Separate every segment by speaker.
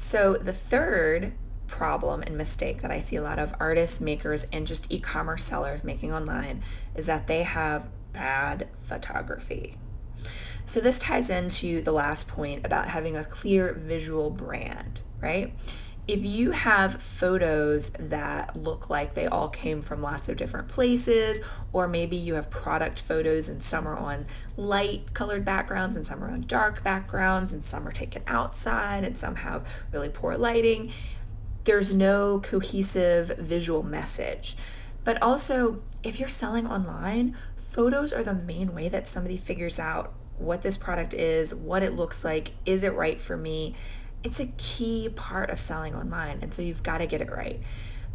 Speaker 1: So the third problem and mistake that I see a lot of artists, makers, and just e-commerce sellers making online is that they have bad photography. So this ties into the last point about having a clear visual brand, right? If you have photos that look like they all came from lots of different places, or maybe you have product photos and some are on light colored backgrounds and some are on dark backgrounds and some are taken outside and some have really poor lighting, there's no cohesive visual message. But also, if you're selling online, photos are the main way that somebody figures out what this product is, what it looks like, is it right for me? It's a key part of selling online, and so you've got to get it right.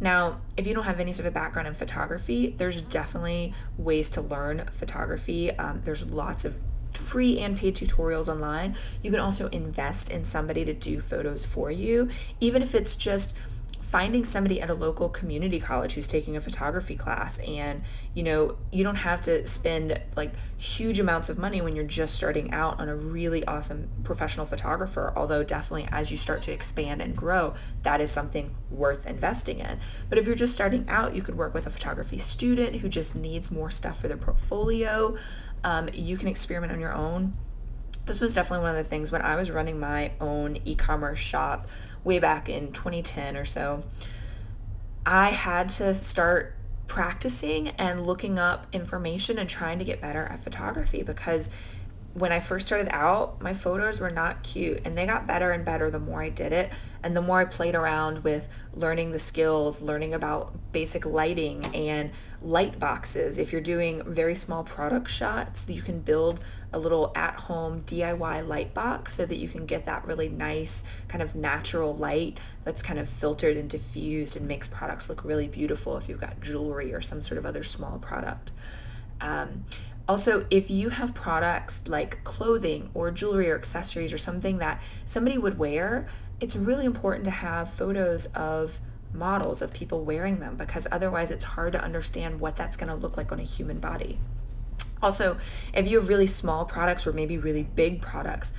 Speaker 1: Now, if you don't have any sort of background in photography, there's definitely ways to learn photography. There's lots of free and paid tutorials online. You can also invest in somebody to do photos for you, even if it's just finding somebody at a local community college who's taking a photography class. And you don't have to spend like huge amounts of money when you're just starting out on a really awesome professional photographer, although definitely as you start to expand and grow, that is something worth investing in. But if you're just starting out, you could work with a photography student who just needs more stuff for their portfolio. You can experiment on your own. This was definitely one of the things when I was running my own e-commerce shop way back in 2010 or so. I had to start practicing and looking up information and trying to get better at photography, because when I first started out, my photos were not cute, and they got better and better the more I did it, and the more I played around with learning the skills, learning about basic lighting and light boxes. If you're doing very small product shots, you can build a little at-home DIY light box so that you can get that really nice kind of natural light that's kind of filtered and diffused and makes products look really beautiful if you've got jewelry or some sort of other small product. Also, if you have products like clothing or jewelry or accessories or something that somebody would wear, it's really important to have photos of models, of people wearing them, because otherwise it's hard to understand what that's going to look like on a human body. Also, if you have really small products or maybe really big products,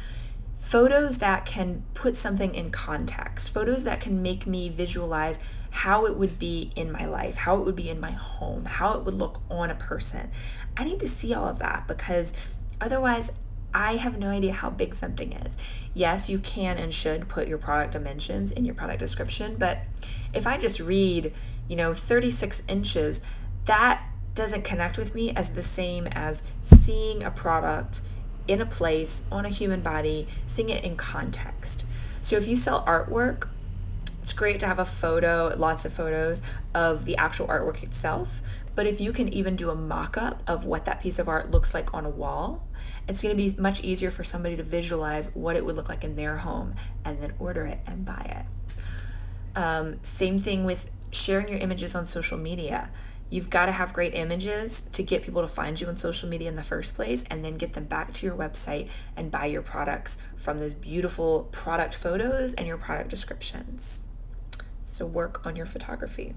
Speaker 1: photos that can put something in context, photos that can make me visualize how it would be in my life, how it would be in my home, how it would look on a person. I need to see all of that, because otherwise I have no idea how big something is. Yes, you can and should put your product dimensions in your product description, but if I just read, 36 inches, that doesn't connect with me as the same as seeing a product in a place on a human body, seeing it in context. So if you sell artwork, it's great to have a photo, lots of photos of the actual artwork itself. But if you can even do a mock-up of what that piece of art looks like on a wall, it's going to be much easier for somebody to visualize what it would look like in their home and then order it and buy it. Same thing with sharing your images on social media. You've got to have great images to get people to find you on social media in the first place, and then get them back to your website and buy your products from those beautiful product photos and your product descriptions. So work on your photography.